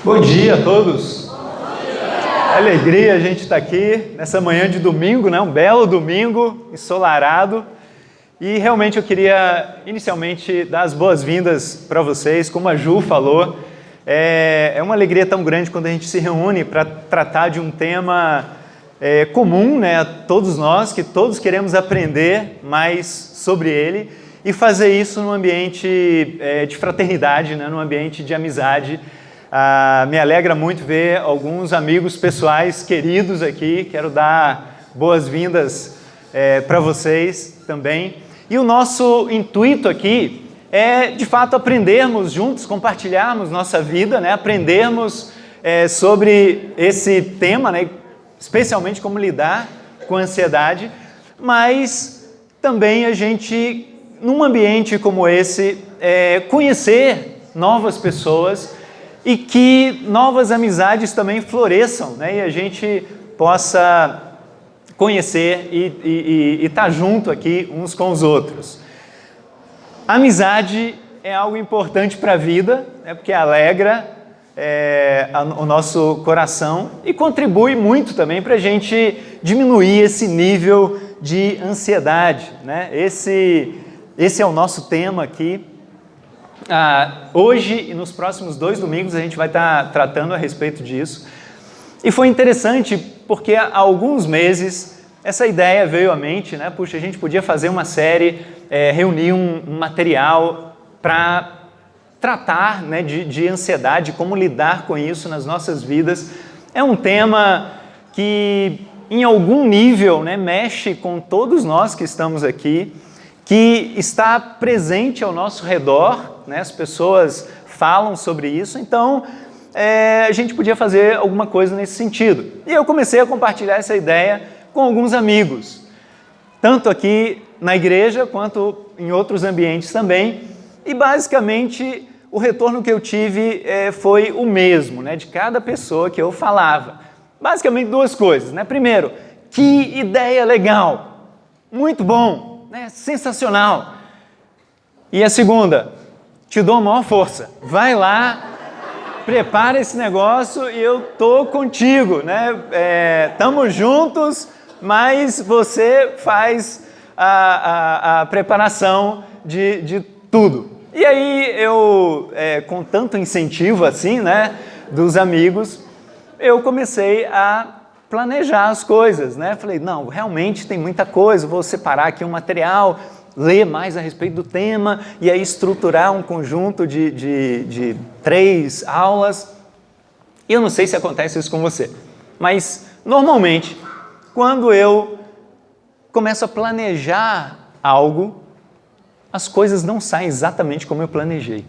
Bom dia a todos. Alegria a gente estar aqui nessa manhã de domingo, né? Um belo domingo ensolarado. E realmente eu queria inicialmente dar as boas-vindas para vocês, como a Ju falou. É uma alegria tão grande quando a gente se reúne para tratar de um tema comum, né, a todos nós, que todos queremos aprender mais sobre ele e fazer isso num ambiente de fraternidade, né, num ambiente de amizade. Me alegra muito ver alguns amigos pessoais queridos aqui. Quero dar boas-vindas para vocês também. E o nosso intuito aqui é, de fato, aprendermos juntos, compartilharmos nossa vida, né? Aprendermos sobre esse tema, né? Especialmente como lidar com a ansiedade, mas também a gente, num ambiente como esse, conhecer novas pessoas e que novas amizades também floresçam, né? E a gente possa conhecer e estar junto aqui uns com os outros. Amizade é algo importante para a vida, né? Porque alegra o nosso coração e contribui muito também para a gente diminuir esse nível de ansiedade, né? Esse é o nosso tema aqui. Hoje e nos próximos 2 domingos a gente vai estar tratando a respeito disso. E foi interessante porque há alguns meses essa ideia veio à mente, né? Puxa, a gente podia fazer uma série, reunir um material para tratar, né, de ansiedade, como lidar com isso nas nossas vidas. É um tema que em algum nível, né, mexe com todos nós que estamos aqui, que está presente ao nosso redor, né? As pessoas falam sobre isso, então a gente podia fazer alguma coisa nesse sentido. E eu comecei a compartilhar essa ideia com alguns amigos, tanto aqui na igreja quanto em outros ambientes também, e basicamente o retorno que eu tive foi o mesmo, né? De cada pessoa que eu falava. Basicamente 2 coisas, né? Primeiro, que ideia legal, muito bom, né? Sensacional. E a segunda, te dou a maior força, vai lá, prepara esse negócio e eu tô contigo, né? Tamo juntos, mas você faz a preparação de tudo. E aí eu, com tanto incentivo assim, né, dos amigos, eu comecei a planejar as coisas, né? Falei, não, realmente tem muita coisa, vou separar aqui um material, ler mais a respeito do tema e aí estruturar um conjunto de 3 aulas. Eu não sei se acontece isso com você, mas normalmente, quando eu começo a planejar algo, as coisas não saem exatamente como eu planejei.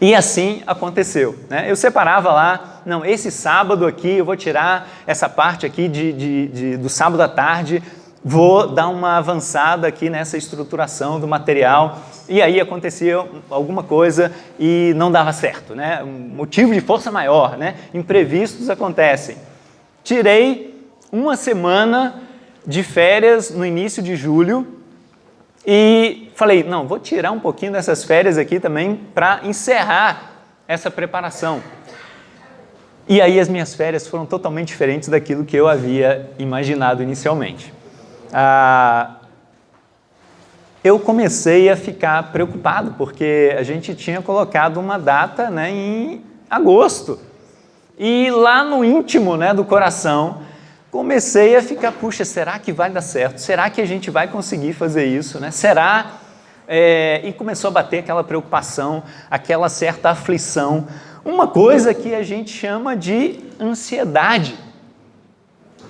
E assim aconteceu, né? Eu separava lá, não, esse sábado aqui eu vou tirar essa parte aqui do sábado à tarde, vou dar uma avançada aqui nessa estruturação do material, e aí acontecia alguma coisa e não dava certo, né? Um motivo de força maior, né? Imprevistos acontecem. Tirei 1 semana de férias no início de julho e falei, não, vou tirar um pouquinho dessas férias aqui também para encerrar essa preparação. E aí as minhas férias foram totalmente diferentes daquilo que eu havia imaginado inicialmente. Eu comecei a ficar preocupado, porque a gente tinha colocado uma data, né, em agosto. E lá no íntimo, né, do coração, comecei a ficar, puxa, será que vai dar certo? Será que a gente vai conseguir fazer isso, né? Será? E começou a bater aquela preocupação, aquela certa aflição, uma coisa que a gente chama de ansiedade.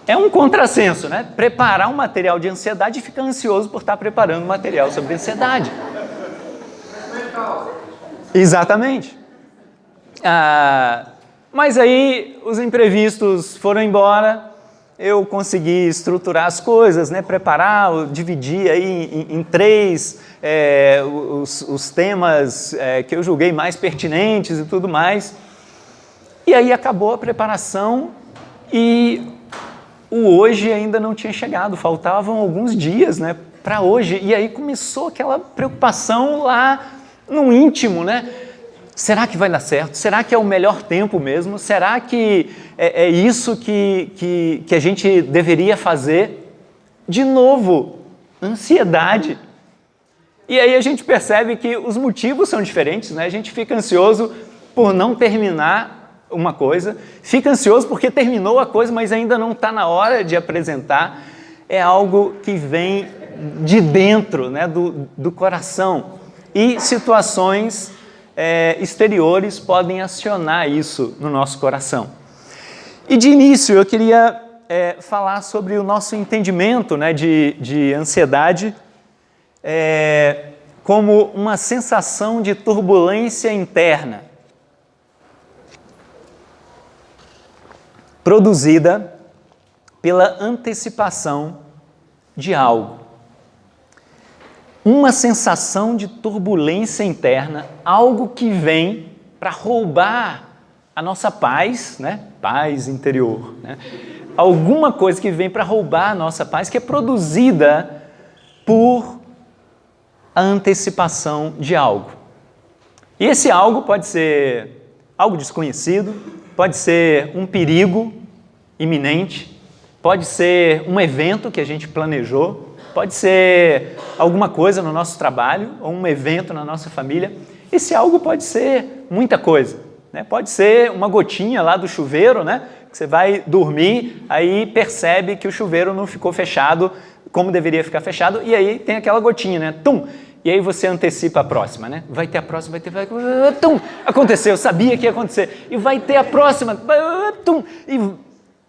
É um contrassenso, né? Preparar um material de ansiedade e ficar ansioso por estar preparando um material sobre ansiedade. Exatamente. Mas aí os imprevistos foram embora, eu consegui estruturar as coisas, né? Preparar, dividir aí em 3 os temas que eu julguei mais pertinentes e tudo mais. E aí acabou a preparação e o hoje ainda não tinha chegado, faltavam alguns dias, né, para hoje. E aí começou aquela preocupação lá no íntimo, né? Será que vai dar certo? Será que é o melhor tempo mesmo? Será que é isso que a gente deveria fazer? De novo, ansiedade. E aí a gente percebe que os motivos são diferentes, né? A gente fica ansioso por não terminar uma coisa, fica ansioso porque terminou a coisa, mas ainda não está na hora de apresentar. É algo que vem de dentro, né, do coração. E situações exteriores podem acionar isso no nosso coração. E de início eu queria falar sobre o nosso entendimento, né, de ansiedade como uma sensação de turbulência interna produzida pela antecipação de algo. Uma sensação de turbulência interna, algo que vem para roubar a nossa paz, né? Paz interior, né? Alguma coisa que vem para roubar a nossa paz, que é produzida por a antecipação de algo. E esse algo pode ser algo desconhecido, pode ser um perigo iminente, pode ser um evento que a gente planejou, pode ser alguma coisa no nosso trabalho ou um evento na nossa família. Esse algo pode ser muita coisa, né? Pode ser uma gotinha lá do chuveiro, né? Que você vai dormir, aí percebe que o chuveiro não ficou fechado como deveria ficar fechado, e aí tem aquela gotinha, né? Tum! E aí você antecipa a próxima, né? Vai ter a próxima, tum! Aconteceu, eu sabia que ia acontecer. E vai ter a próxima, tum!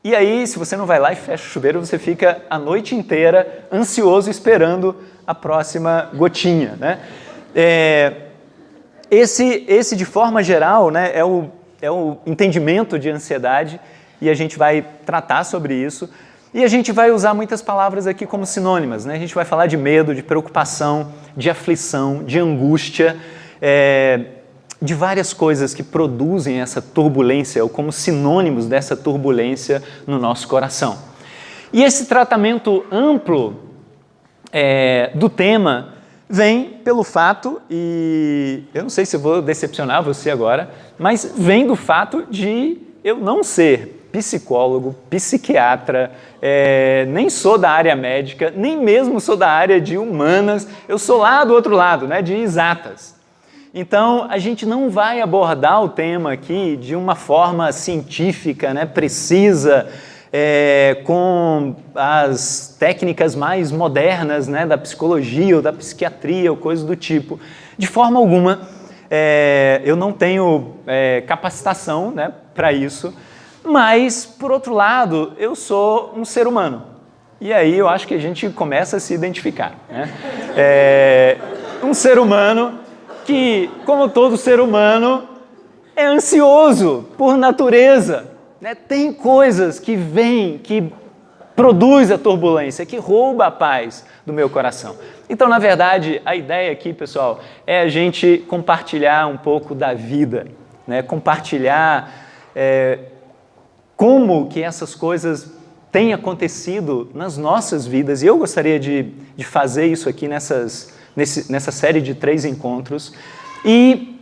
E aí, se você não vai lá e fecha o chuveiro, você fica a noite inteira ansioso esperando a próxima gotinha, né? Esse de forma geral, né, é o entendimento de ansiedade, e a gente vai tratar sobre isso. E a gente vai usar muitas palavras aqui como sinônimas, né? A gente vai falar de medo, de preocupação, de aflição, de angústia, de várias coisas que produzem essa turbulência, ou como sinônimos dessa turbulência no nosso coração. E esse tratamento amplo do tema vem pelo fato, e eu não sei se eu vou decepcionar você agora, mas vem do fato de eu não ser psicólogo, psiquiatra, nem sou da área médica, nem mesmo sou da área de humanas, eu sou lá do outro lado, né, de exatas. Então, a gente não vai abordar o tema aqui de uma forma científica, né, precisa, com as técnicas mais modernas, né, da psicologia ou da psiquiatria ou coisa do tipo. De forma alguma, eu não tenho capacitação, né, para isso, mas, por outro lado, eu sou um ser humano. E aí eu acho que a gente começa a se identificar, né? Um ser humano que, como todo ser humano, é ansioso por natureza, né? Tem coisas que vêm, que produz a turbulência, que rouba a paz do meu coração. Então, na verdade, a ideia aqui, pessoal, é a gente compartilhar um pouco da vida, né? Compartilhar como que essas coisas têm acontecido nas nossas vidas. E eu gostaria de fazer isso aqui nessa série de 3 encontros, e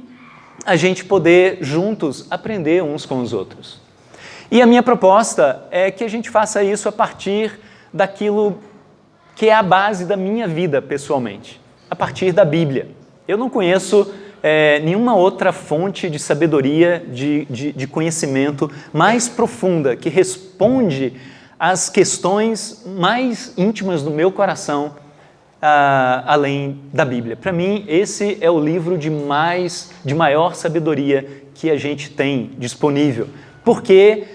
a gente poder juntos aprender uns com os outros. E a minha proposta é que a gente faça isso a partir daquilo que é a base da minha vida pessoalmente, a partir da Bíblia. Eu não conheço nenhuma outra fonte de sabedoria, de conhecimento mais profunda, que responde às questões mais íntimas do meu coração, além da Bíblia. Para mim, esse é o livro de maior sabedoria que a gente tem disponível, porque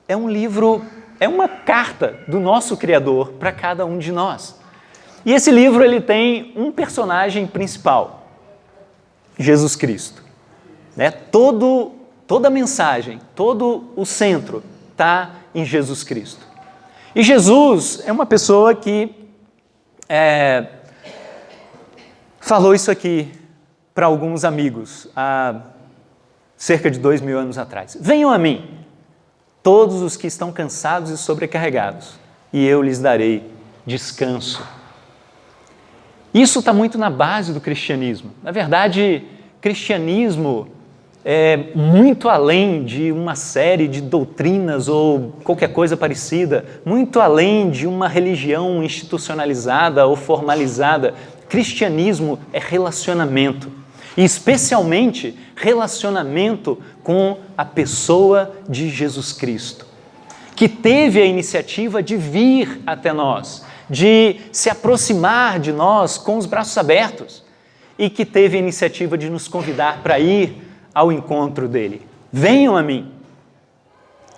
é um livro, é uma carta do nosso Criador para cada um de nós. E esse livro ele tem um personagem principal, Jesus Cristo, né? Toda a mensagem, todo o centro está em Jesus Cristo. E Jesus é uma pessoa que falou isso aqui para alguns amigos há cerca de 2000 anos atrás. Venham a mim, todos os que estão cansados e sobrecarregados, e eu lhes darei descanso. Isso está muito na base do cristianismo. Na verdade, cristianismo muito além de uma série de doutrinas ou qualquer coisa parecida, muito além de uma religião institucionalizada ou formalizada. Cristianismo é relacionamento, e especialmente relacionamento com a pessoa de Jesus Cristo, que teve a iniciativa de vir até nós, de se aproximar de nós com os braços abertos, e que teve a iniciativa de nos convidar para ir ao encontro dele. Venham a mim,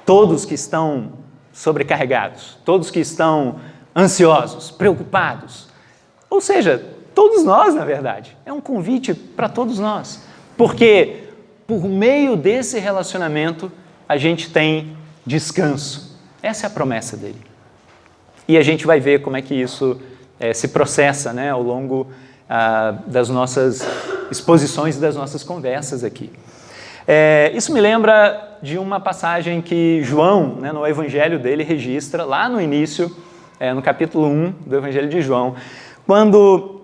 todos que estão sobrecarregados, todos que estão ansiosos, preocupados. Ou seja, todos nós, na verdade. É um convite para todos nós. Porque por meio desse relacionamento, a gente tem descanso. Essa é a promessa dele. E a gente vai ver como é que isso se processa, né, ao longo das nossas exposições e das nossas conversas aqui. Isso me lembra de uma passagem que João, né, no Evangelho dele, registra lá no início, no capítulo 1 do Evangelho de João, quando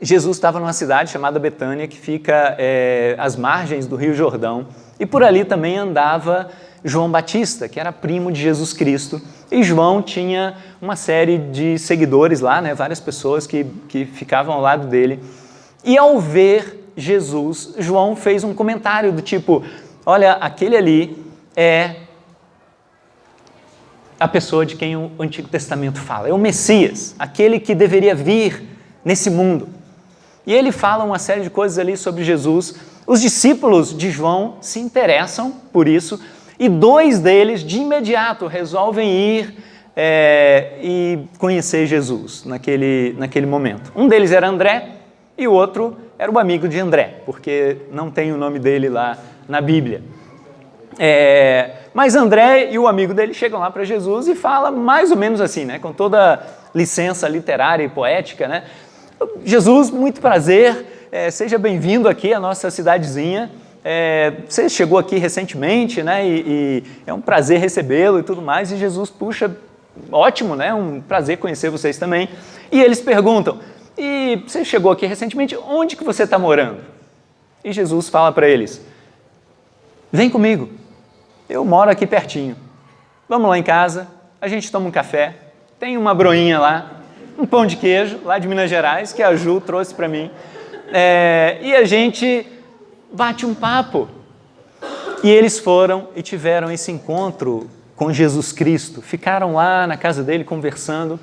Jesus estava numa cidade chamada Betânia, que fica às margens do Rio Jordão, e por ali também andava João Batista, que era primo de Jesus Cristo, e João tinha uma série de seguidores lá, né, várias pessoas que ficavam ao lado dele, e ao ver Jesus, João fez um comentário do tipo, olha, aquele ali é a pessoa de quem o Antigo Testamento fala, é o Messias, aquele que deveria vir nesse mundo. E ele fala uma série de coisas ali sobre Jesus. Os discípulos de João se interessam por isso, e 2 deles, de imediato, resolvem ir e conhecer Jesus naquele momento. Um deles era André, e o outro era o amigo de André, porque não tem o nome dele lá na Bíblia. Mas André e o amigo dele chegam lá para Jesus e falam mais ou menos assim, né, com toda licença literária e poética, né? Jesus, muito prazer, seja bem-vindo aqui à nossa cidadezinha. Você chegou aqui recentemente, né, e é um prazer recebê-lo e tudo mais. E Jesus, puxa, ótimo, né, um prazer conhecer vocês também. E eles perguntam, e você chegou aqui recentemente, onde que você está morando? E Jesus fala para eles, vem comigo, eu moro aqui pertinho. Vamos lá em casa, a gente toma um café, tem uma broinha lá, um pão de queijo, lá de Minas Gerais, que a Ju trouxe para mim, e a gente bate um papo. E eles foram e tiveram esse encontro com Jesus Cristo, ficaram lá na casa dele conversando,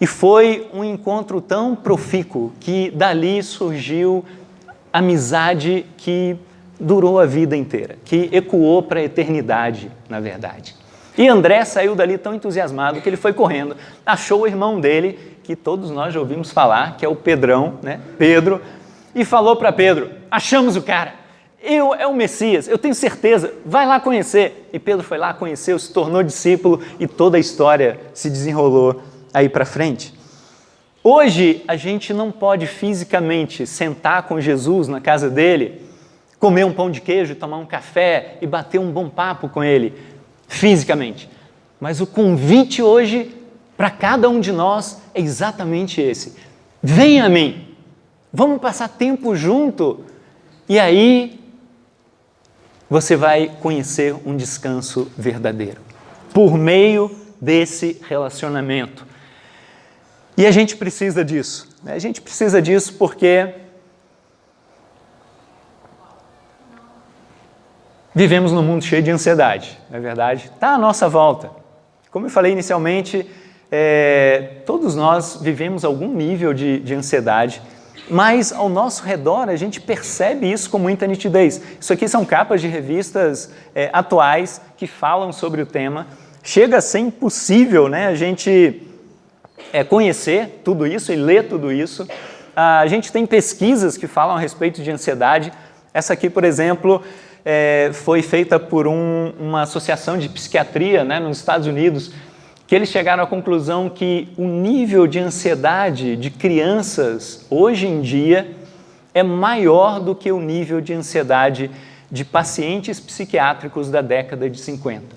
e foi um encontro tão profícuo que dali surgiu amizade que durou a vida inteira, que ecoou para a eternidade, na verdade. E André saiu dali tão entusiasmado que ele foi correndo, achou o irmão dele, que todos nós já ouvimos falar, que é o Pedrão, né? Pedro, e falou para Pedro, achamos o cara, é o Messias, eu tenho certeza, vai lá conhecer. E Pedro foi lá, conheceu, se tornou discípulo e toda a história se desenrolou aí para frente. Hoje a gente não pode fisicamente sentar com Jesus na casa dele, comer um pão de queijo, tomar um café e bater um bom papo com ele, fisicamente. Mas o convite hoje para cada um de nós é exatamente esse. Venha a mim, vamos passar tempo junto e aí você vai conhecer um descanso verdadeiro, por meio desse relacionamento. E a gente precisa disso, né? A gente precisa disso porque vivemos num mundo cheio de ansiedade, não é verdade? Está à nossa volta. Como eu falei inicialmente, todos nós vivemos algum nível de ansiedade, mas ao nosso redor a gente percebe isso com muita nitidez. Isso aqui são capas de revistas atuais que falam sobre o tema. Chega a ser impossível, né, a gente conhecer tudo isso e ler tudo isso. A gente tem pesquisas que falam a respeito de ansiedade. Essa aqui, por exemplo, foi feita por uma associação de psiquiatria, né, nos Estados Unidos, que eles chegaram à conclusão que o nível de ansiedade de crianças hoje em dia é maior do que o nível de ansiedade de pacientes psiquiátricos da década de 50.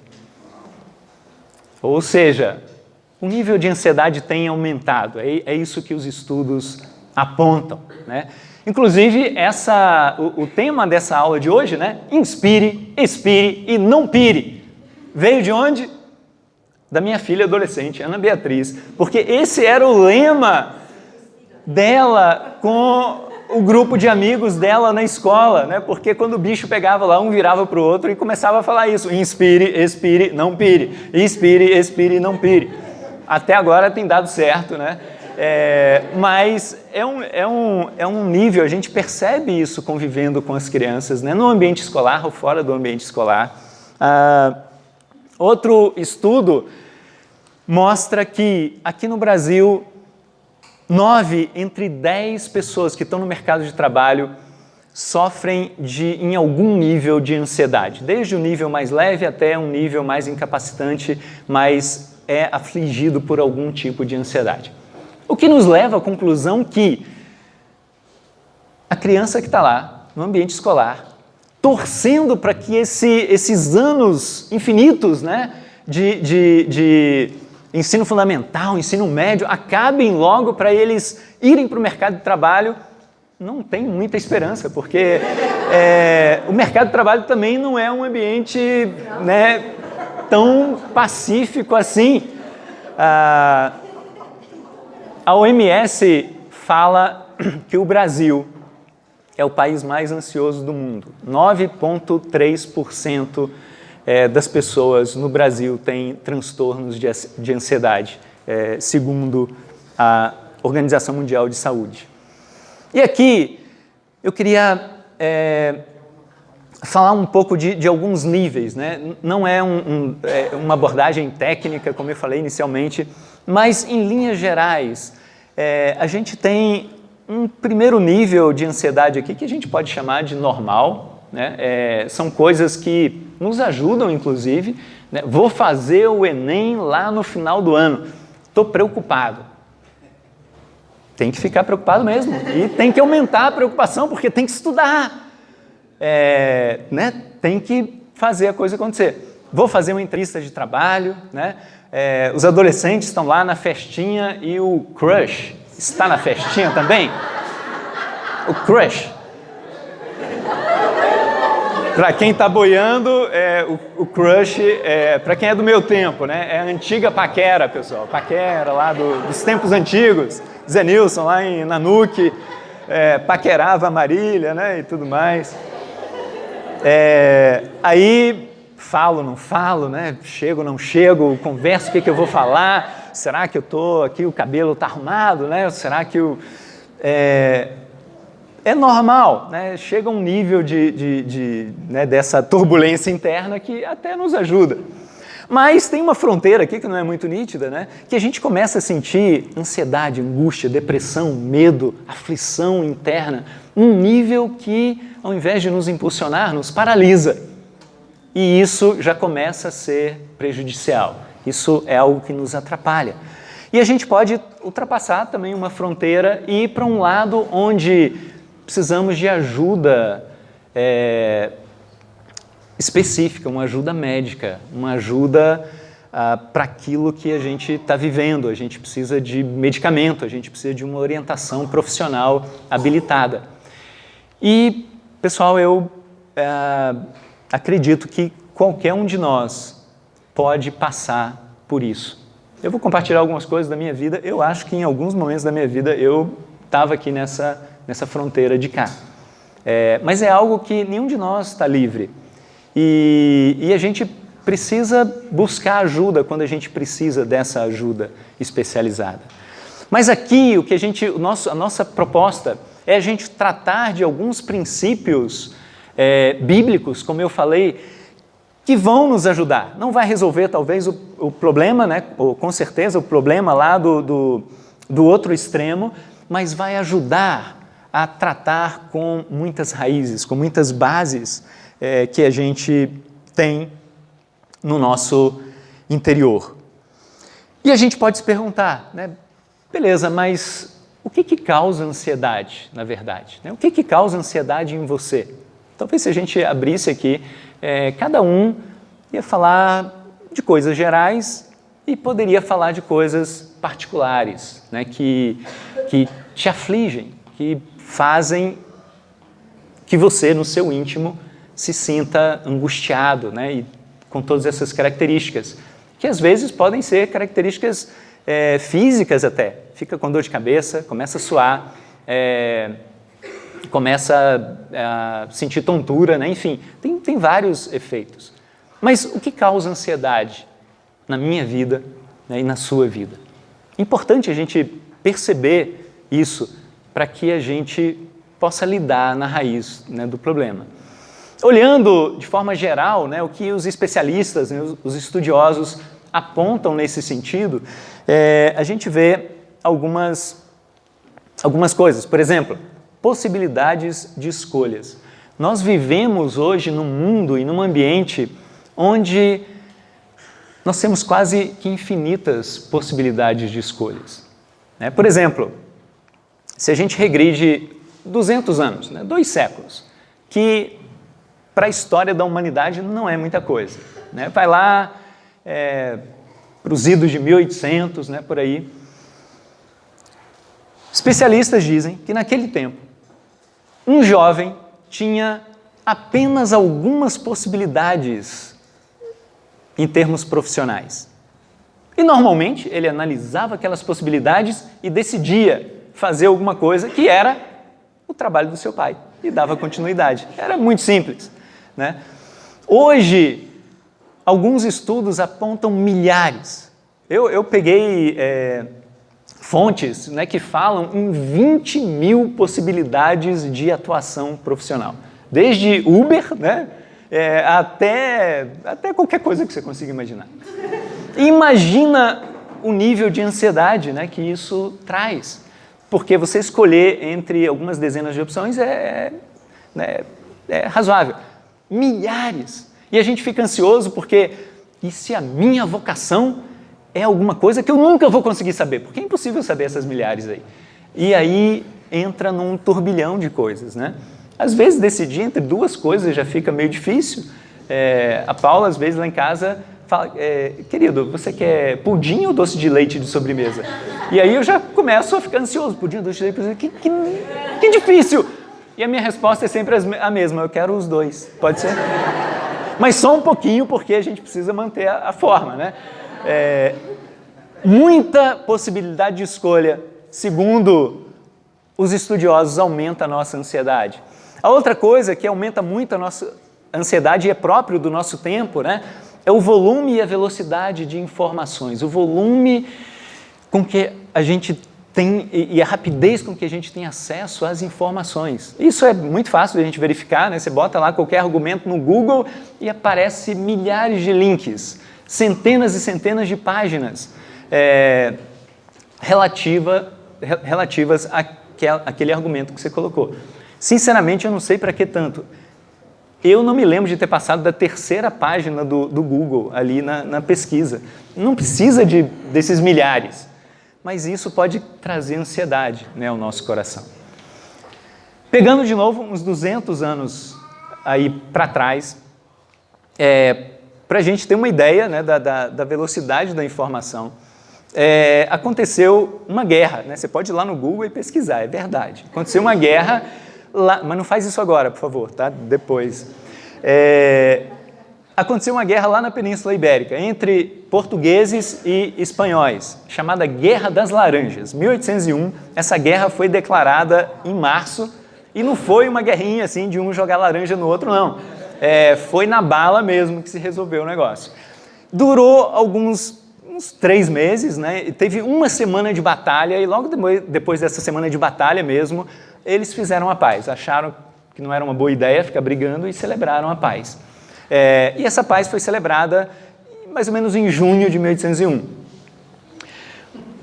Ou seja, o nível de ansiedade tem aumentado, é isso que os estudos apontam, né? Inclusive, o tema dessa aula de hoje, né? Inspire, expire e não pire. Veio de onde? Da minha filha adolescente, Ana Beatriz. Porque esse era o lema dela com o grupo de amigos dela na escola, né? Porque quando o bicho pegava lá, um virava para o outro e começava a falar isso. Inspire, expire, não pire. Inspire, expire, não pire. Até agora tem dado certo, né? Mas é um nível, a gente percebe isso convivendo com as crianças, né? No ambiente escolar ou fora do ambiente escolar. Outro estudo mostra que aqui no Brasil, 9 entre 10 pessoas que estão no mercado de trabalho sofrem em algum nível de ansiedade, desde o nível mais leve até um nível mais incapacitante, mas é afligido por algum tipo de ansiedade. O que nos leva à conclusão que a criança que está lá, no ambiente escolar, torcendo para que esses anos infinitos, né, de ensino fundamental, ensino médio, acabem logo para eles irem para o mercado de trabalho, não tem muita esperança, porque o mercado de trabalho também não é um ambiente, né, tão pacífico assim. A OMS fala que o Brasil é o país mais ansioso do mundo. 9,3% das pessoas no Brasil têm transtornos de ansiedade, segundo a Organização Mundial de Saúde. E aqui eu queria falar um pouco de alguns níveis, né? Não é uma abordagem técnica, como eu falei inicialmente, mas em linhas gerais, a gente tem um primeiro nível de ansiedade aqui que a gente pode chamar de normal, né? São coisas que nos ajudam, inclusive, né? Vou fazer o Enem lá no final do ano, estou preocupado. Tem que ficar preocupado mesmo e tem que aumentar a preocupação porque tem que estudar, né? Tem que fazer a coisa acontecer. Vou fazer uma entrevista de trabalho, né? Os adolescentes estão lá na festinha e o crush está na festinha também. O crush. Para quem está boiando, o crush, para quem é do meu tempo, né? É a antiga paquera, pessoal. Paquera lá dos tempos antigos. Zé Nilson lá em Nanuque, paquerava a Marília, né? E tudo mais. Aí falo, não falo, né? Chego, não chego, converso, o que eu vou falar? Será que eu estou aqui, o cabelo está arrumado, né? Será que é normal, né? Chega um nível né, dessa turbulência interna que até nos ajuda. Mas tem uma fronteira aqui que não é muito nítida, né? Que a gente começa a sentir ansiedade, angústia, depressão, medo, aflição interna, um nível que, ao invés de nos impulsionar, nos paralisa. E isso já começa a ser prejudicial. Isso é algo que nos atrapalha. E a gente pode ultrapassar também uma fronteira e ir para um lado onde precisamos de ajuda específica, uma ajuda médica, uma ajuda para aquilo que a gente está vivendo. A gente precisa de medicamento, a gente precisa de uma orientação profissional habilitada. E, pessoal, eu acredito que qualquer um de nós pode passar por isso. Eu vou compartilhar algumas coisas da minha vida. Eu acho que em alguns momentos da minha vida eu estava aqui nessa fronteira de cá. Mas é algo que nenhum de nós está livre. E a gente precisa buscar ajuda quando a gente precisa dessa ajuda especializada. Mas aqui a nossa proposta é a gente tratar de alguns princípios bíblicos, como eu falei, que vão nos ajudar. Não vai resolver talvez o problema, né? Ou, com certeza o problema lá do outro extremo, mas vai ajudar a tratar com muitas raízes, com muitas bases que a gente tem no nosso interior. E a gente pode se perguntar, né? Beleza, mas o que causa ansiedade, na verdade? Né? O que causa ansiedade em você? Talvez se a gente abrisse aqui, cada um ia falar de coisas gerais e poderia falar de coisas particulares, né? que te afligem, que fazem que você, no seu íntimo, se sinta angustiado, né? E com todas essas características, que às vezes podem ser características físicas até. Fica com dor de cabeça, começa a suar, começa a sentir tontura, né? Enfim, tem vários efeitos. Mas o que causa ansiedade na minha vida, né, e na sua vida? É importante a gente perceber isso para que a gente possa lidar na raiz, né, do problema. Olhando de forma geral, né, o que os especialistas, né, os estudiosos apontam nesse sentido, a gente vê algumas coisas. Por exemplo, possibilidades de escolhas. Nós vivemos hoje num mundo e num ambiente onde nós temos quase que infinitas possibilidades de escolhas. Né? Por exemplo, se a gente regride 200 anos, né, 2 séculos, que para a história da humanidade não é muita coisa. Né? Vai lá para os idos de 1800, né, por aí. Especialistas dizem que naquele tempo, um jovem tinha apenas algumas possibilidades em termos profissionais. E normalmente ele analisava aquelas possibilidades e decidia fazer alguma coisa que era o trabalho do seu pai e dava continuidade. Era muito simples. Né? Hoje, alguns estudos apontam milhares. Eu peguei fontes, né, que falam em 20 mil possibilidades de atuação profissional. Desde Uber, né, até qualquer coisa que você consiga imaginar. Imagina o nível de ansiedade, né, que isso traz. Porque você escolher entre algumas dezenas de opções é razoável. Milhares. E a gente fica ansioso porque, e se a minha vocação é alguma coisa que eu nunca vou conseguir saber? Porque é impossível saber essas milhares aí. E aí entra num turbilhão de coisas, né? Às vezes decidir entre 2 coisas já fica meio difícil. A Paula, às vezes, lá em casa, fala, querido, você quer pudim ou doce de leite de sobremesa? E aí eu já começo a ficar ansioso. Pudim ou doce de leite? Que difícil! E a minha resposta é sempre a mesma, eu quero os 2, pode ser? Mas só um pouquinho, porque a gente precisa manter a forma, né? Muita possibilidade de escolha, segundo os estudiosos, aumenta a nossa ansiedade. A outra coisa que aumenta muito a nossa ansiedade, e é próprio do nosso tempo, né, é o volume e a velocidade de informações, o volume com que a gente tem e a rapidez com que a gente tem acesso às informações. Isso é muito fácil de a gente verificar, né? Você bota lá qualquer argumento no Google e aparece milhares de links, centenas e centenas de páginas relativas àquele argumento que você colocou. Sinceramente, eu não sei para que tanto. Eu não me lembro de ter passado da 3ª página do Google ali na pesquisa. Não precisa desses milhares. Mas isso pode trazer ansiedade, né, ao nosso coração. Pegando de novo uns 200 anos aí para trás, para a gente ter uma ideia, né, da velocidade da informação, aconteceu uma guerra, né? Você pode ir lá no Google e pesquisar, é verdade. Aconteceu uma guerra lá, mas não faz isso agora, por favor, tá? Depois. Aconteceu uma guerra lá na Península Ibérica, entre portugueses e espanhóis, chamada Guerra das Laranjas. 1801, essa guerra foi declarada em março, e não foi uma guerrinha assim de um jogar laranja no outro, não. Foi na bala mesmo que se resolveu o negócio. Durou uns 3 meses, né? E teve uma semana de batalha, e logo depois dessa semana de batalha mesmo, eles fizeram a paz. Acharam que não era uma boa ideia ficar brigando e celebraram a paz. E essa paz foi celebrada mais ou menos em junho de 1801.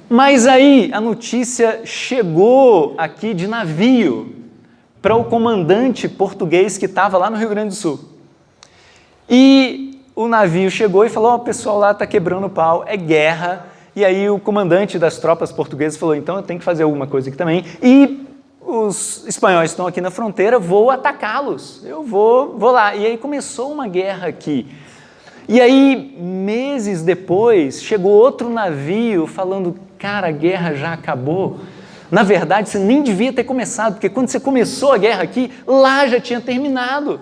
Mas aí a notícia chegou aqui de navio para o comandante português que estava lá no Rio Grande do Sul. E o navio chegou e falou, o pessoal lá está quebrando o pau, é guerra. E aí o comandante das tropas portuguesas falou, então eu tenho que fazer alguma coisa aqui também. E os espanhóis estão aqui na fronteira, vou atacá-los, eu vou lá. E aí começou uma guerra aqui. E aí, meses depois, chegou outro navio falando, cara, a guerra já acabou, Na verdade, você nem devia ter começado, porque quando você começou a guerra aqui, lá já tinha terminado.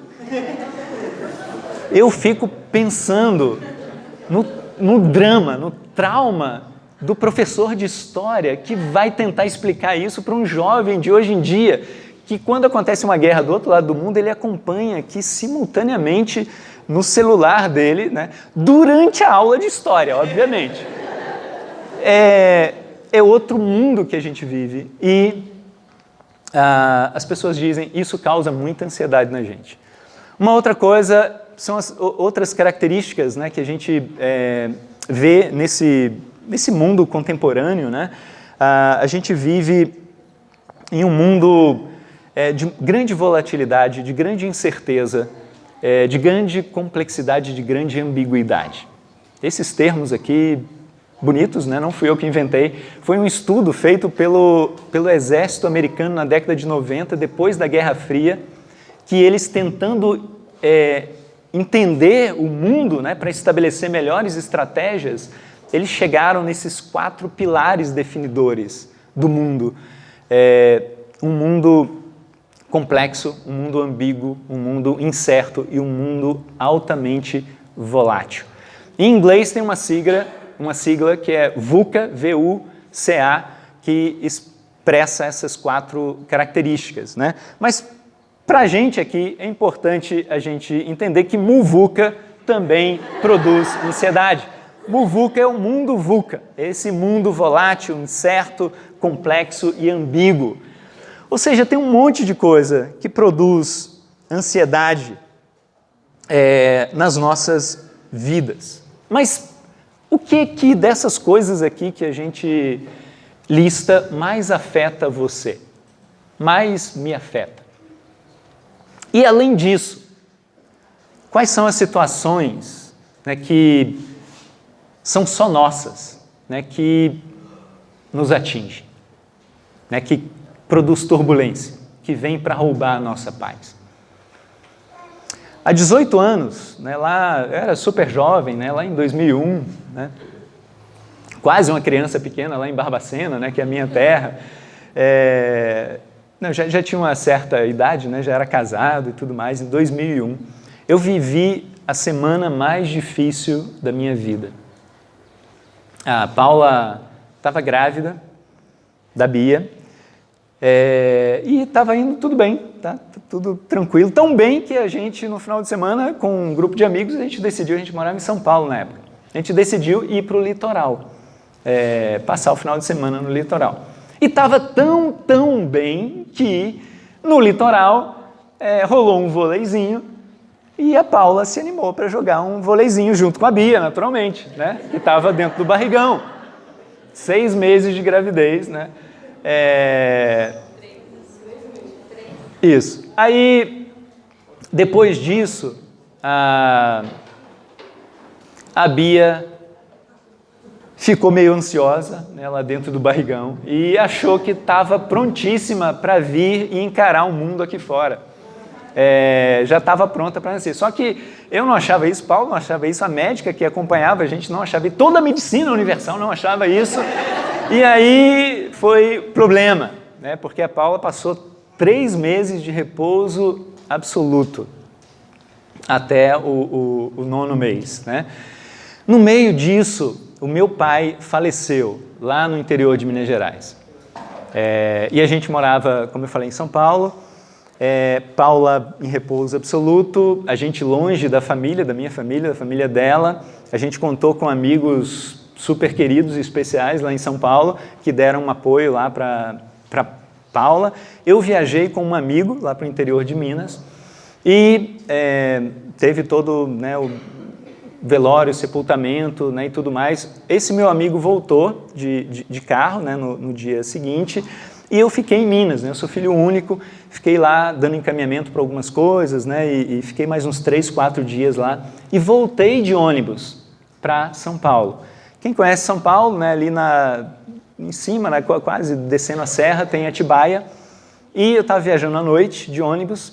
Eu fico pensando no drama, no trauma do professor de história que vai tentar explicar isso para um jovem de hoje em dia, que quando acontece uma guerra do outro lado do mundo, ele acompanha aqui simultaneamente no celular dele, né, durante a aula de história, obviamente. É outro mundo que a gente vive e as pessoas dizem isso causa muita ansiedade na gente. Uma outra coisa são as outras características, né, que a gente vê nesse mundo contemporâneo, né? A gente vive em um mundo de grande volatilidade, de grande incerteza, de grande complexidade, de grande ambiguidade. Esses termos aqui, bonitos, né? Não fui eu que inventei, foi um estudo feito pelo exército americano na década de 90, depois da Guerra Fria, que eles tentando entender o mundo, né, para estabelecer melhores estratégias, eles chegaram nesses 4 pilares definidores do mundo. Um mundo complexo, um mundo ambíguo, um mundo incerto e um mundo altamente volátil. Em inglês tem uma sigla que é VUCA, V-U-C-A, que expressa essas 4 características, né? Mas para a gente aqui é importante a gente entender que muvuca também produz ansiedade. Muvuca é o mundo VUCA, esse mundo volátil, incerto, complexo e ambíguo. Ou seja, tem um monte de coisa que produz ansiedade nas nossas vidas. Mas o que dessas coisas aqui que a gente lista mais afeta você? Mais me afeta? E além disso, quais são as situações, né, que são só nossas, né, que nos atingem, né, que produz turbulência, que vem para roubar a nossa paz? Há 18 anos, né, lá, eu era super jovem, né, lá em 2001, né, quase uma criança pequena lá em Barbacena, né, que é a minha terra, já tinha uma certa idade, né, já era casado e tudo mais. Em 2001, eu vivi a semana mais difícil da minha vida. A Paula estava grávida da Bia e estava indo tudo bem, tá? Tudo tranquilo. Tão bem que a gente, no final de semana, com um grupo de amigos, a gente morava em São Paulo na época. A gente decidiu ir para o litoral, passar o final de semana no litoral. E estava tão bem que no litoral rolou um vôleizinho e a Paula se animou para jogar um vôleizinho junto com a Bia, naturalmente, né? Que estava dentro do barrigão. 6 meses de gravidez, né? Isso. Aí, depois disso, a Bia ficou meio ansiosa, né, lá dentro do barrigão e achou que estava prontíssima para vir e encarar o mundo aqui fora. Já estava pronta para nascer. Só que eu não achava isso, Paulo não achava isso, a médica que acompanhava a gente não achava, e toda a medicina universal não achava isso. E aí foi problema, né, porque a Paula passou 3 meses de repouso absoluto até o 9º mês, né? No meio disso, o meu pai faleceu lá no interior de Minas Gerais. E a gente morava, como eu falei, em São Paulo. Paula em repouso absoluto, a gente longe da família, da minha família, da família dela. A gente contou com amigos super queridos e especiais lá em São Paulo, que deram um apoio lá para Paula. Eu viajei com um amigo lá para o interior de Minas e teve todo, né, o velório, sepultamento, né, e tudo mais. Esse meu amigo voltou de carro, né, no dia seguinte, e eu fiquei em Minas, né, eu sou filho único, fiquei lá dando encaminhamento para algumas coisas, né, e fiquei mais uns 3, 4 dias lá, e voltei de ônibus para São Paulo. Quem conhece São Paulo, né, ali em cima, né, quase descendo a serra, tem Atibaia, e eu estava viajando à noite de ônibus,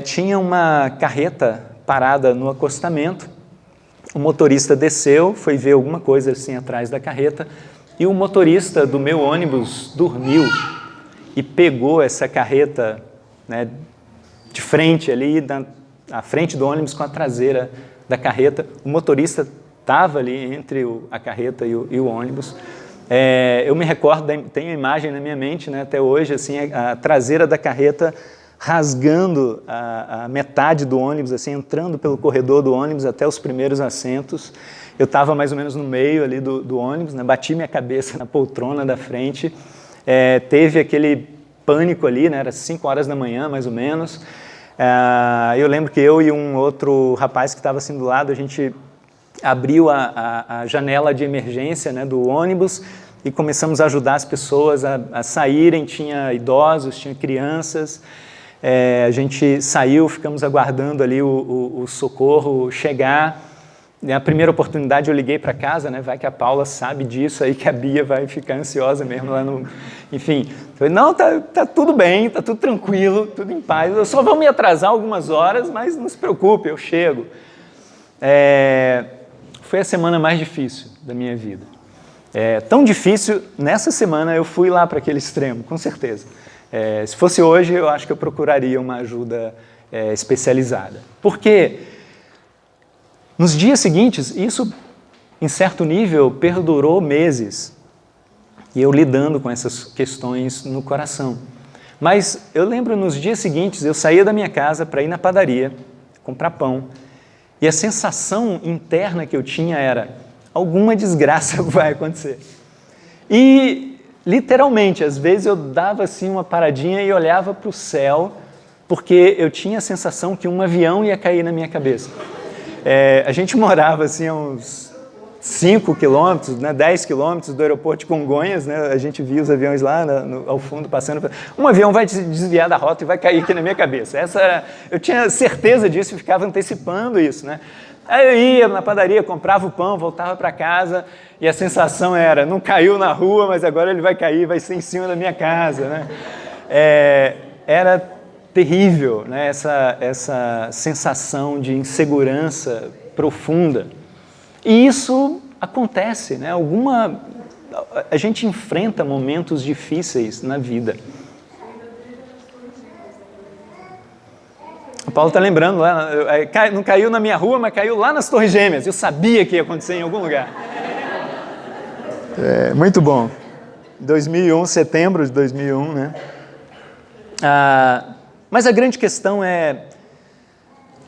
tinha uma carreta parada no acostamento. O motorista desceu, foi ver alguma coisa assim atrás da carreta, e o motorista do meu ônibus dormiu e pegou essa carreta, né, de frente ali, a frente do ônibus com a traseira da carreta. O motorista estava ali entre a carreta e o ônibus. Eu me recordo, tenho a imagem na minha mente, né, até hoje, assim, a traseira da carreta rasgando a metade do ônibus, assim, entrando pelo corredor do ônibus até os primeiros assentos. Eu estava mais ou menos no meio ali do ônibus, né, bati minha cabeça na poltrona da frente. Teve aquele pânico ali, né, era 5 horas da manhã, mais ou menos. Eu lembro que eu e um outro rapaz que estava assim do lado, a gente abriu a janela de emergência, né, do ônibus e começamos a ajudar as pessoas a saírem. Tinha idosos, tinha crianças. A gente saiu, ficamos aguardando ali o socorro chegar. Na primeira oportunidade eu liguei para casa, né? Vai que a Paula sabe disso aí, que a Bia vai ficar ansiosa mesmo lá no... Enfim, falei, não, tá tudo bem, tá tudo tranquilo, tudo em paz. Eu só vou me atrasar algumas horas, mas não se preocupe, eu chego. Foi a semana mais difícil da minha vida. Tão difícil, nessa semana eu fui lá para aquele extremo, com certeza. Se fosse hoje, eu acho que eu procuraria uma ajuda especializada. Por quê? Nos dias seguintes, isso, em certo nível, perdurou meses. E eu lidando com essas questões no coração. Mas eu lembro, nos dias seguintes, eu saía da minha casa para ir na padaria, comprar pão. E a sensação interna que eu tinha era, alguma desgraça vai acontecer. E, literalmente, às vezes eu dava assim uma paradinha e olhava para o céu, porque eu tinha a sensação que um avião ia cair na minha cabeça. A gente morava assim a uns 5 quilômetros, né, 10 quilômetros do aeroporto de Congonhas, né, a gente via os aviões lá ao fundo passando. Um avião vai desviar da rota e vai cair aqui na minha cabeça. Eu tinha certeza disso e ficava antecipando isso, né? Aí eu ia na padaria, comprava o pão, voltava para casa e a sensação era, não caiu na rua, mas agora ele vai cair, vai ser em cima da minha casa, né? Era terrível, né? Essa sensação de insegurança profunda. E isso acontece, né? A gente enfrenta momentos difíceis na vida. O Paulo está lembrando lá, não caiu na minha rua, mas caiu lá nas Torres Gêmeas. Eu sabia que ia acontecer em algum lugar. Muito bom. 2001, setembro de 2001, né? Mas a grande questão é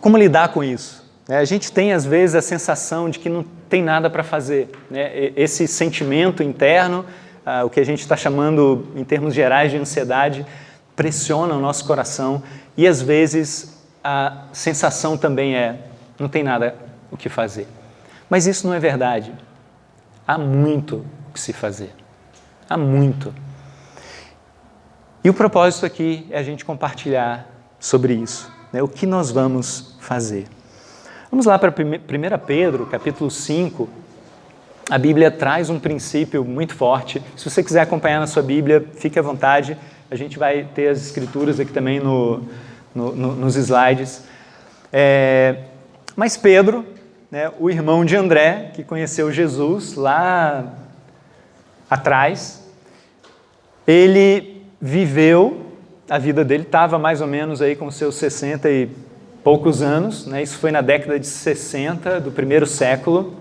como lidar com isso. A gente tem, às vezes, a sensação de que não tem nada para fazer, né? Esse sentimento interno, o que a gente está chamando, em termos gerais, de ansiedade, pressiona o nosso coração e, às vezes, a sensação também não tem nada o que fazer. Mas isso não é verdade. Há muito o que se fazer. Há muito. E o propósito aqui é a gente compartilhar sobre isso, né? O que nós vamos fazer. Vamos lá para 1 Pedro, capítulo 5. A Bíblia traz um princípio muito forte. Se você quiser acompanhar na sua Bíblia, fique à vontade. A gente vai ter as escrituras aqui também nos slides. Mas Pedro, né, o irmão de André, que conheceu Jesus lá atrás, ele viveu a vida dele, estava mais ou menos aí com seus 60 e poucos anos, né? Isso foi na década de 60 do primeiro século,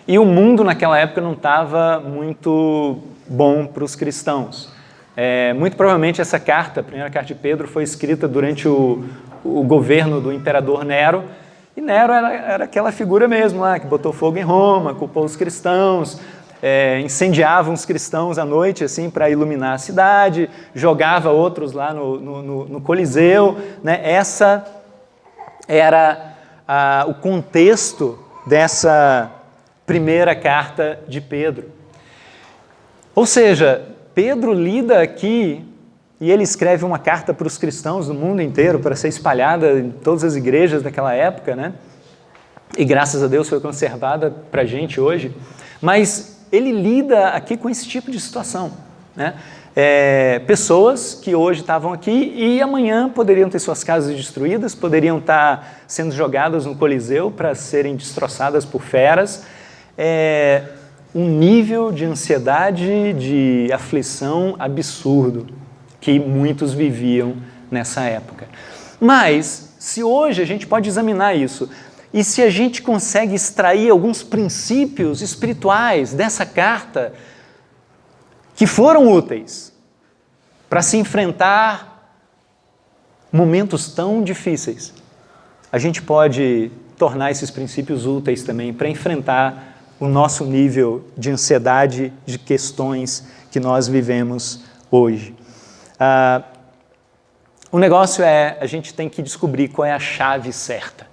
e o mundo naquela época não estava muito bom para os cristãos. Muito provavelmente essa carta, a primeira carta de Pedro, foi escrita durante o governo do imperador Nero, e Nero era aquela figura mesmo lá, que botou fogo em Roma, culpou os cristãos, incendiava uns cristãos à noite assim, para iluminar a cidade, jogava outros lá no Coliseu, né? Essa era o contexto dessa primeira carta de Pedro. Ou seja, Pedro lida aqui e ele escreve uma carta para os cristãos do mundo inteiro, para ser espalhada em todas as igrejas daquela época, né? E graças a Deus foi conservada para a gente hoje. Mas ele lida aqui com esse tipo de situação, né? Pessoas que hoje estavam aqui e amanhã poderiam ter suas casas destruídas, poderiam estar sendo jogadas no Coliseu para serem destroçadas por feras. um nível de ansiedade, de aflição absurdo que muitos viviam nessa época. Mas, se hoje a gente pode examinar isso, e se a gente consegue extrair alguns princípios espirituais dessa carta que foram úteis para se enfrentar momentos tão difíceis, a gente pode tornar esses princípios úteis também para enfrentar o nosso nível de ansiedade, de questões que nós vivemos hoje. O negócio é, a gente tem que descobrir qual é a chave certa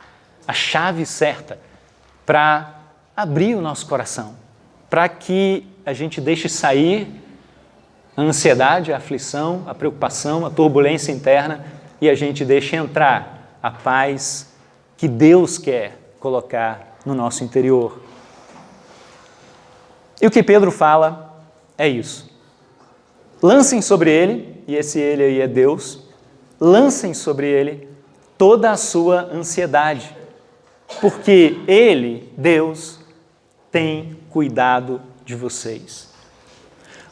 para abrir o nosso coração, para que a gente deixe sair a ansiedade, a aflição, a preocupação, a turbulência interna e a gente deixe entrar a paz que Deus quer colocar no nosso interior. E o que Pedro fala é isso. Lancem sobre ele, e esse ele aí é Deus, lancem sobre ele toda a sua ansiedade, porque ele, Deus, tem cuidado de vocês.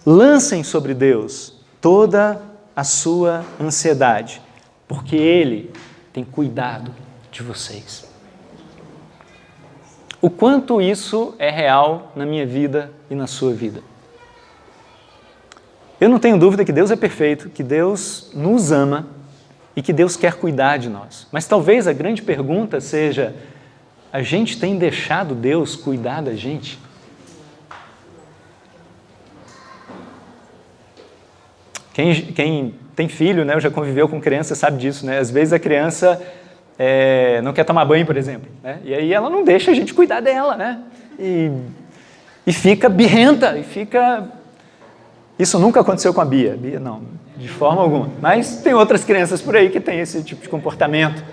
Lancem sobre Deus toda a sua ansiedade, porque ele tem cuidado de vocês. O quanto isso é real na minha vida e na sua vida? Eu não tenho dúvida que Deus é perfeito, que Deus nos ama e que Deus quer cuidar de nós. Mas talvez a grande pergunta seja, a gente tem deixado Deus cuidar da gente? Quem tem filho, né, ou já conviveu com criança, sabe disso, né? Às vezes a criança não quer tomar banho, por exemplo, né? E aí ela não deixa a gente cuidar dela, né? E fica birrenta, e fica... Isso nunca aconteceu com a Bia. Bia não, de forma alguma. Mas tem outras crianças por aí que têm esse tipo de comportamento.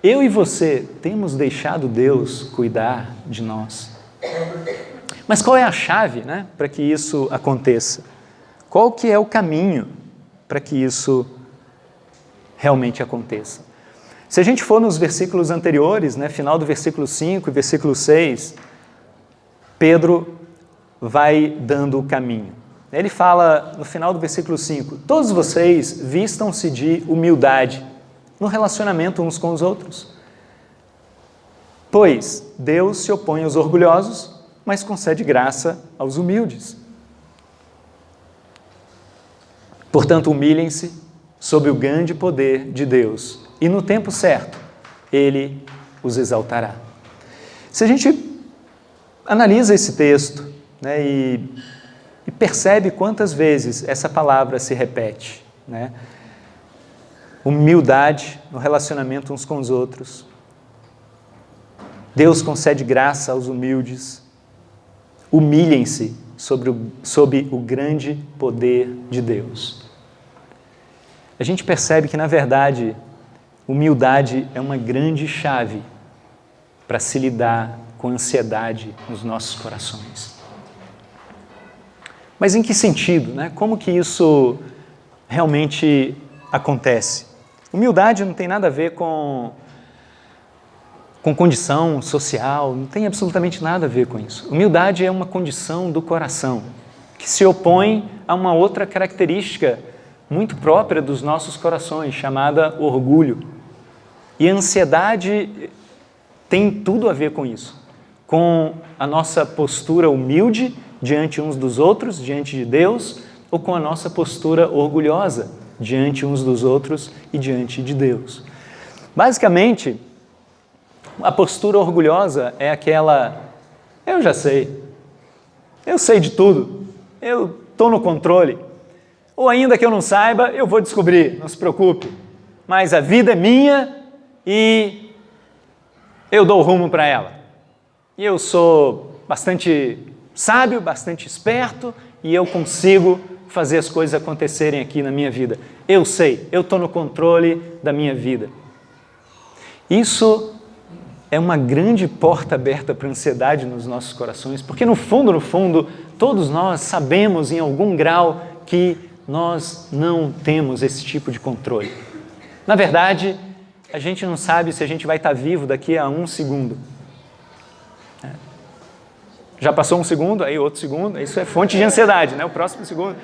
Eu e você temos deixado Deus cuidar de nós. Mas qual é a chave, né, para que isso aconteça? Qual que é o caminho para que isso realmente aconteça? Se a gente for nos versículos anteriores, né, final do versículo 5 e versículo 6, Pedro vai dando o caminho. Ele fala no final do versículo 5, todos vocês vistam-se de humildade no relacionamento uns com os outros. Pois Deus se opõe aos orgulhosos, mas concede graça aos humildes. Portanto, humilhem-se sob o grande poder de Deus, e no tempo certo, Ele os exaltará. Se a gente analisa esse texto, né, e percebe quantas vezes essa palavra se repete, né? Humildade no relacionamento uns com os outros. Deus concede graça aos humildes. Humilhem-se sob o grande poder de Deus. A gente percebe que, na verdade, humildade é uma grande chave para se lidar com a ansiedade nos nossos corações. Mas em que sentido, né? Como que isso realmente acontece? Humildade não tem nada a ver com condição social, não tem absolutamente nada a ver com isso. Humildade é uma condição do coração, que se opõe a uma outra característica muito própria dos nossos corações, chamada orgulho. E a ansiedade tem tudo a ver com isso, com a nossa postura humilde diante uns dos outros, diante de Deus, ou com a nossa postura orgulhosa diante uns dos outros e diante de Deus. Basicamente, a postura orgulhosa é aquela, eu já sei, eu sei de tudo, eu estou no controle, ou ainda que eu não saiba, eu vou descobrir, não se preocupe, mas a vida é minha e eu dou rumo para ela. E eu sou bastante sábio, bastante esperto e eu consigo fazer as coisas acontecerem aqui na minha vida. Eu sei, eu estou no controle da minha vida. Isso é uma grande porta aberta para a ansiedade nos nossos corações, porque no fundo, todos nós sabemos em algum grau que nós não temos esse tipo de controle. Na verdade, a gente não sabe se a gente vai estar vivo daqui a um segundo. Já passou um segundo, aí outro segundo, isso é fonte de ansiedade, né? O próximo segundo.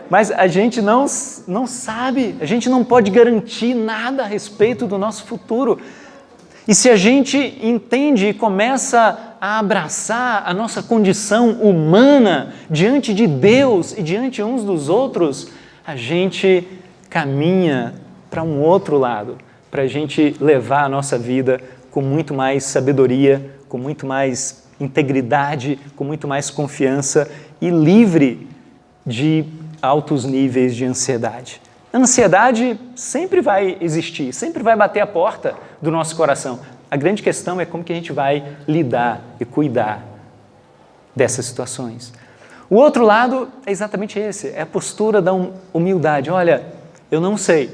Mas a gente não sabe, a gente não pode garantir nada a respeito do nosso futuro. E se a gente entende e começa a abraçar a nossa condição humana diante de Deus e diante uns dos outros, a gente caminha para um outro lado, para a gente levar a nossa vida com muito mais sabedoria, com muito mais integridade, com muito mais confiança e livre de altos níveis de ansiedade. A ansiedade sempre vai existir, sempre vai bater a porta do nosso coração. A grande questão é como que a gente vai lidar e cuidar dessas situações. O outro lado é exatamente esse, é a postura da humildade. Olha, eu não sei.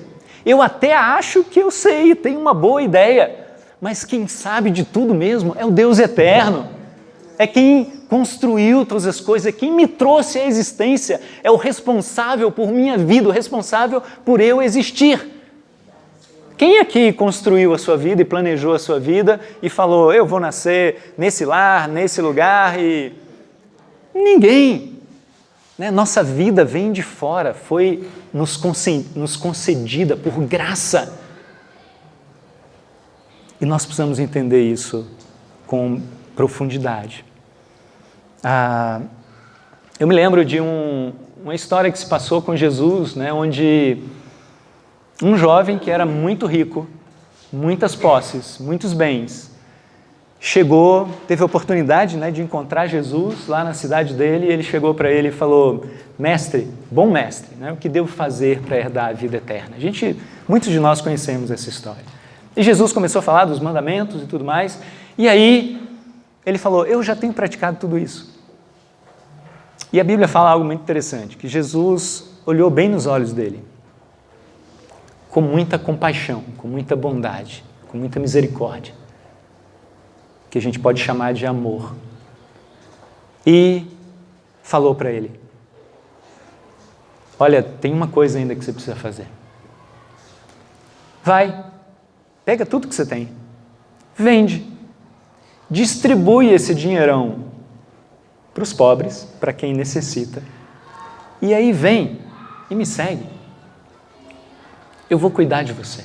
Eu até acho que eu sei, tenho uma boa ideia, mas quem sabe de tudo mesmo é o Deus eterno. É quem construiu todas as coisas, é quem me trouxe à existência, é o responsável por minha vida, o responsável por eu existir. Quem aqui construiu a sua vida e planejou a sua vida e falou, eu vou nascer nesse lar, nesse lugar e... Ninguém. Né? Nossa vida vem de fora, foi nos concedida por graça. E nós precisamos entender isso com profundidade. Eu me lembro de uma história que se passou com Jesus, né, onde um jovem que era muito rico, muitas posses, muitos bens, chegou, teve a oportunidade, né, de encontrar Jesus lá na cidade dele, e ele chegou para ele e falou, mestre, bom mestre, né, o que devo fazer para herdar a vida eterna? Muitos de nós conhecemos essa história. E Jesus começou a falar dos mandamentos e tudo mais, e aí ele falou, eu já tenho praticado tudo isso. E a Bíblia fala algo muito interessante, que Jesus olhou bem nos olhos dele, com muita compaixão, com muita bondade, com muita misericórdia, que a gente pode chamar de amor. E falou para ele, olha, tem uma coisa ainda que você precisa fazer. Vai, pega tudo que você tem, vende, distribui esse dinheirão para os pobres, para quem necessita, e aí vem e me segue. Eu vou cuidar de você.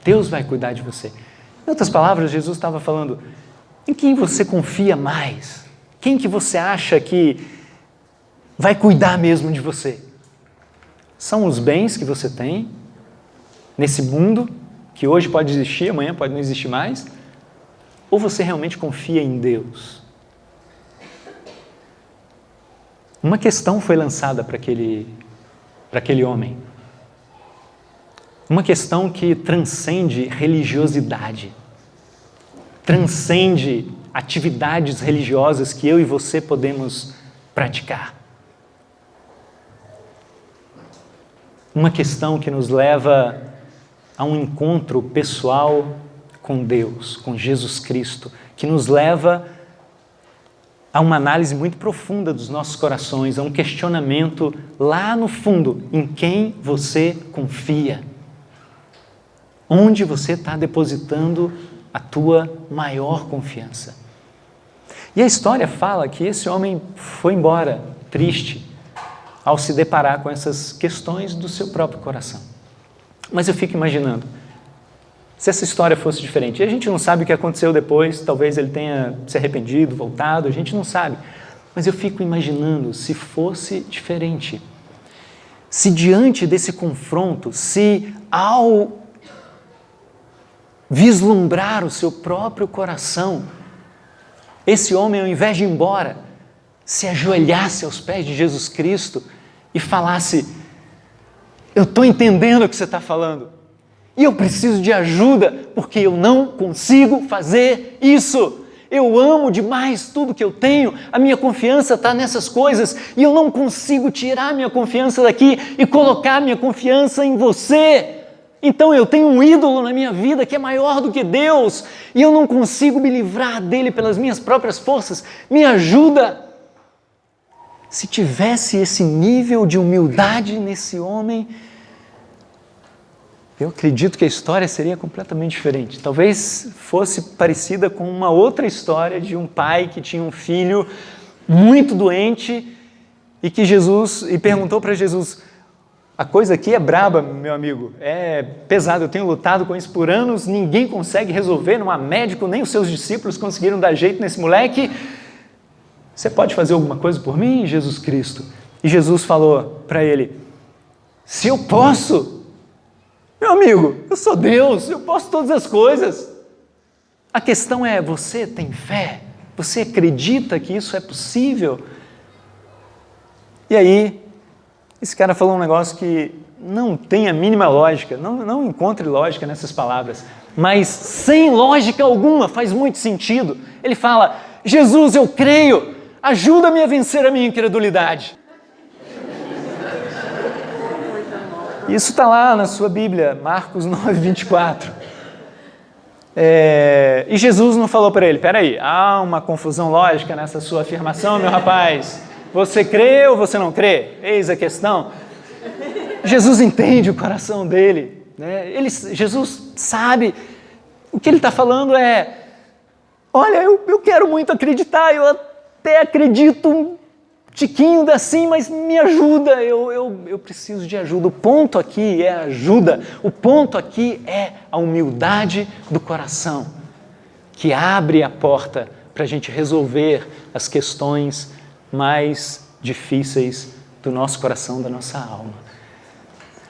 Deus vai cuidar de você. Em outras palavras, Jesus estava falando, em quem você confia mais? Quem que você acha que vai cuidar mesmo de você? São os bens que você tem nesse mundo, que hoje pode existir, amanhã pode não existir mais? Ou você realmente confia em Deus? Uma questão foi lançada para aquele homem. Uma questão que transcende religiosidade, transcende atividades religiosas que eu e você podemos praticar. Uma questão que nos leva a um encontro pessoal com Deus, com Jesus Cristo, que nos leva a uma análise muito profunda dos nossos corações, a um questionamento lá no fundo, em quem você confia? Onde você está depositando a tua maior confiança? E a história fala que esse homem foi embora, triste, ao se deparar com essas questões do seu próprio coração. Mas eu fico imaginando, se essa história fosse diferente, e a gente não sabe o que aconteceu depois, talvez ele tenha se arrependido, voltado, a gente não sabe, mas eu fico imaginando se fosse diferente, se diante desse confronto, se ao vislumbrar o seu próprio coração, esse homem, ao invés de ir embora, se ajoelhasse aos pés de Jesus Cristo e falasse, eu estou entendendo o que você está falando, e eu preciso de ajuda, porque eu não consigo fazer isso. Eu amo demais tudo que eu tenho, a minha confiança está nessas coisas, e eu não consigo tirar minha confiança daqui e colocar minha confiança em você. Então eu tenho um ídolo na minha vida que é maior do que Deus, e eu não consigo me livrar dele pelas minhas próprias forças. Me ajuda. Se tivesse esse nível de humildade nesse homem, eu acredito que a história seria completamente diferente. Talvez fosse parecida com uma outra história de um pai que tinha um filho muito doente e perguntou para Jesus: a coisa aqui é braba, meu amigo, é pesado, eu tenho lutado com isso por anos, ninguém consegue resolver, não há médico, nem os seus discípulos conseguiram dar jeito nesse moleque. Você pode fazer alguma coisa por mim, Jesus Cristo? E Jesus falou para ele: se eu posso, meu amigo, eu sou Deus, eu posso todas as coisas. A questão é, você tem fé? Você acredita que isso é possível? E aí, esse cara falou um negócio que não tem a mínima lógica, não encontre lógica nessas palavras, mas sem lógica alguma, faz muito sentido. Ele fala: Jesus, eu creio, ajuda-me a vencer a minha incredulidade. Isso está lá na sua Bíblia, Marcos 9, 24. E Jesus não falou para ele: peraí, há uma confusão lógica nessa sua afirmação, meu rapaz. Você crê ou você não crê? Eis a questão. Jesus entende o coração dele, né? Jesus sabe, o que ele está falando é: olha, eu quero muito acreditar, eu até acredito um tiquinho assim, mas me ajuda, eu preciso de ajuda. O ponto aqui é a ajuda, o ponto aqui é a humildade do coração, que abre a porta para a gente resolver as questões mais difíceis do nosso coração, da nossa alma.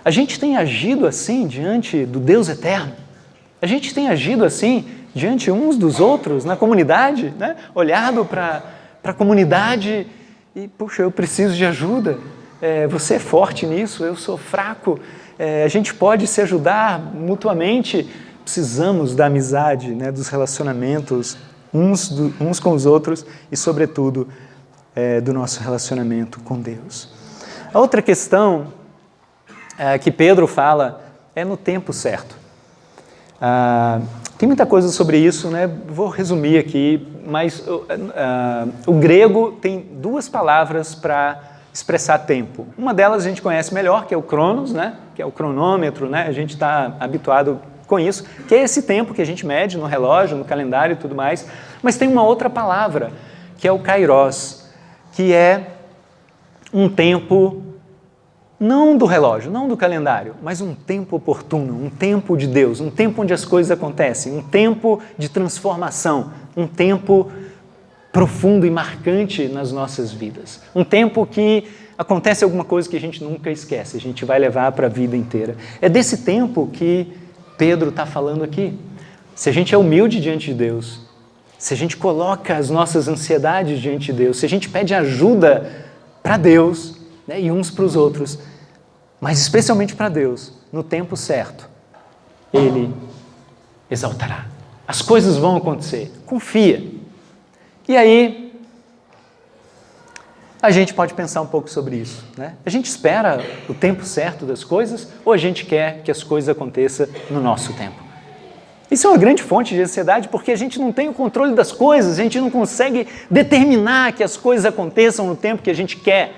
A gente tem agido assim diante do Deus eterno, a gente tem agido assim diante uns dos outros na comunidade, né? Olhado para a comunidade e, puxa, eu preciso de ajuda, você é forte nisso, eu sou fraco, a gente pode se ajudar mutuamente. Precisamos da amizade, né, dos relacionamentos uns com os outros e, sobretudo, do nosso relacionamento com Deus. A outra questão que Pedro fala é no tempo certo. Tem muita coisa sobre isso, né? Vou resumir aqui, mas o grego tem duas palavras para expressar tempo. Uma delas a gente conhece melhor, que é o cronos, né? Que é o cronômetro, né? A gente está habituado com isso, que é esse tempo que a gente mede no relógio, no calendário e tudo mais. Mas tem uma outra palavra, que é o kairos, que é um tempo não do relógio, não do calendário, mas um tempo oportuno, um tempo de Deus, um tempo onde as coisas acontecem, um tempo de transformação, um tempo profundo e marcante nas nossas vidas, um tempo que acontece alguma coisa que a gente nunca esquece, a gente vai levar para a vida inteira. É desse tempo que Pedro está falando aqui. Se a gente é humilde diante de Deus, se a gente coloca as nossas ansiedades diante de Deus, se a gente pede ajuda para Deus, né, e uns para os outros, mas especialmente para Deus, no tempo certo, Ele exaltará. As coisas vão acontecer, confia. E aí, a gente pode pensar um pouco sobre isso, né? A gente espera o tempo certo das coisas ou a gente quer que as coisas aconteçam no nosso tempo? Isso é uma grande fonte de ansiedade porque a gente não tem o controle das coisas, a gente não consegue determinar que as coisas aconteçam no tempo que a gente quer.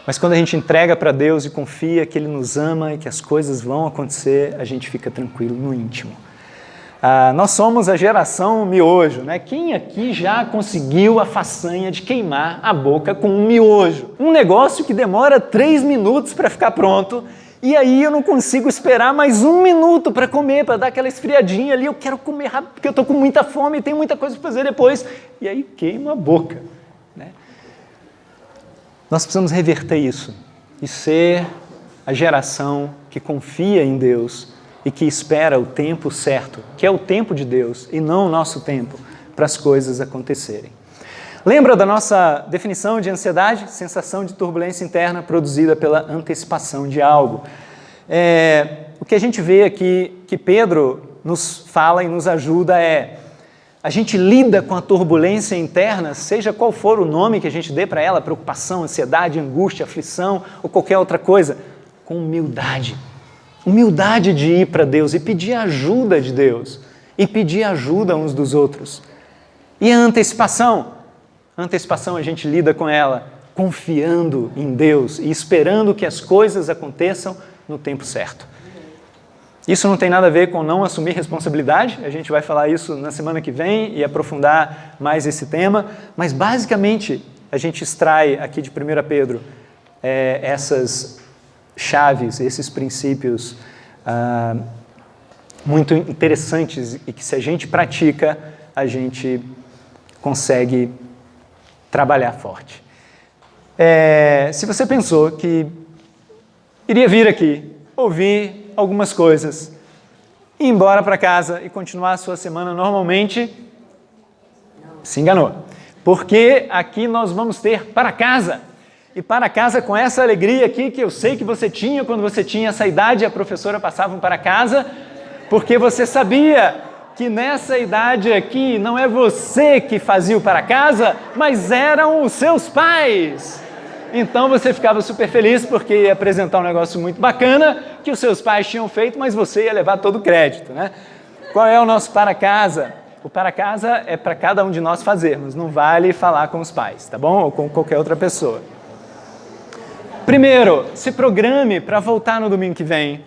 Mas quando a gente entrega para Deus e confia que Ele nos ama e que as coisas vão acontecer, a gente fica tranquilo no íntimo. Nós somos a geração miojo, né? Quem aqui já conseguiu a façanha de queimar a boca com um miojo? Um negócio que demora 3 minutos para ficar pronto e aí eu não consigo esperar mais 1 minuto para comer, para dar aquela esfriadinha ali. Eu quero comer rápido porque eu estou com muita fome e tenho muita coisa para fazer depois. E aí queima a boca, né? Nós precisamos reverter isso e ser a geração que confia em Deus e que espera o tempo certo, que é o tempo de Deus e não o nosso tempo, para as coisas acontecerem. Lembra da nossa definição de ansiedade? Sensação de turbulência interna produzida pela antecipação de algo. O que a gente vê aqui que Pedro nos fala e nos ajuda é: a gente lida com a turbulência interna, seja qual for o nome que a gente dê para ela, preocupação, ansiedade, angústia, aflição ou qualquer outra coisa, com humildade. Humildade de ir para Deus e pedir ajuda de Deus e pedir ajuda uns dos outros. E a antecipação? A antecipação a gente lida com ela confiando em Deus e esperando que as coisas aconteçam no tempo certo. Isso não tem nada a ver com não assumir responsabilidade, a gente vai falar isso na semana que vem e aprofundar mais esse tema, mas basicamente a gente extrai aqui de 1 Pedro essas chaves, esses princípios muito interessantes e que se a gente pratica, a gente consegue trabalhar forte. Se você pensou que iria vir aqui, ouvir algumas coisas, ir embora para casa e continuar a sua semana normalmente, se enganou. Porque aqui nós vamos ter para casa. E para casa com essa alegria aqui que eu sei que você tinha quando você tinha essa idade e a professora passava para casa, porque você sabia que nessa idade aqui não é você que fazia o para casa, mas eram os seus pais. Então você ficava super feliz porque ia apresentar um negócio muito bacana que os seus pais tinham feito, mas você ia levar todo o crédito, né? Qual é o nosso para casa? O para casa é para cada um de nós fazermos, não vale falar com os pais, tá bom? Ou com qualquer outra pessoa. Primeiro, se programe para voltar no domingo que vem.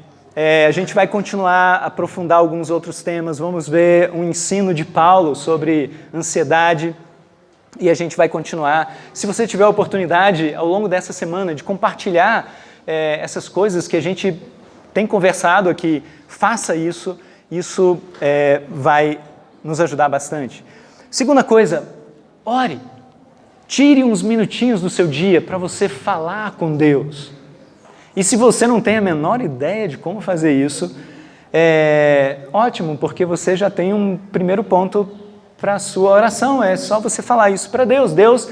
A gente vai continuar a aprofundar alguns outros temas, vamos ver um ensino de Paulo sobre ansiedade, e a gente vai continuar. Se você tiver a oportunidade, ao longo dessa semana, de compartilhar essas coisas que a gente tem conversado aqui, faça isso. Isso vai nos ajudar bastante. Segunda coisa, ore. Tire uns minutinhos do seu dia para você falar com Deus. E se você não tem a menor ideia de como fazer isso, ótimo, porque você já tem um primeiro ponto para a sua oração, é só você falar isso para Deus. Deus,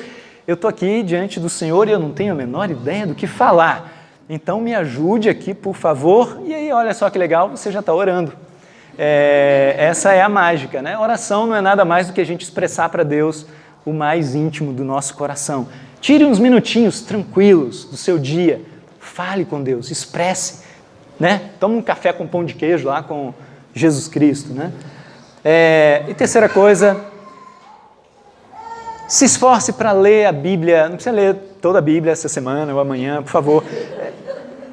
eu estou aqui diante do Senhor e eu não tenho a menor ideia do que falar, então me ajude aqui, por favor. E aí, olha só que legal, você já está orando. Essa é a mágica, né? Oração não é nada mais do que a gente expressar para Deus o mais íntimo do nosso coração. Tire uns minutinhos tranquilos do seu dia, fale com Deus, expresse, né? Toma um café com pão de queijo lá com Jesus Cristo, né? E terceira coisa, se esforce para ler a Bíblia. Não precisa ler toda a Bíblia essa semana ou amanhã, por favor.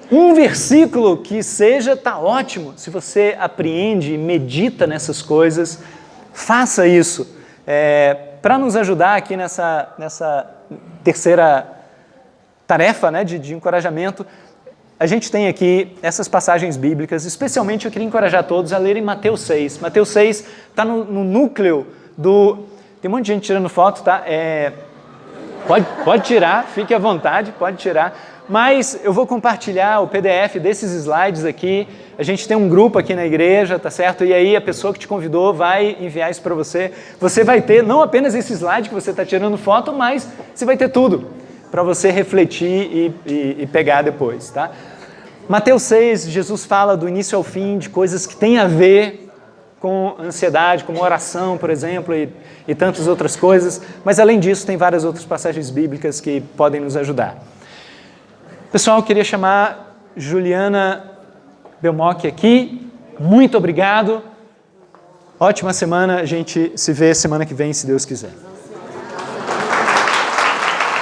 Um versículo que seja, está ótimo. Se você apreende e medita nessas coisas, faça isso. Para nos ajudar aqui nessa terceira tarefa, né, de encorajamento, a gente tem aqui essas passagens bíblicas, especialmente eu queria encorajar todos a lerem Mateus 6. Mateus 6 está no núcleo do... Tem um monte de gente tirando foto, tá? Pode tirar, fique à vontade, pode tirar. Mas eu vou compartilhar o PDF desses slides aqui. A gente tem um grupo aqui na igreja, tá certo? E aí a pessoa que te convidou vai enviar isso para você. Você vai ter não apenas esse slide que você está tirando foto, mas você vai ter tudo para você refletir e pegar depois, tá? Mateus 6, Jesus fala do início ao fim de coisas que têm a ver com ansiedade, como oração, por exemplo, e tantas outras coisas. Mas além disso, tem várias outras passagens bíblicas que podem nos ajudar. Pessoal, eu queria chamar Juliana Belmocchi aqui. Muito obrigado. Ótima semana. A gente se vê semana que vem, se Deus quiser.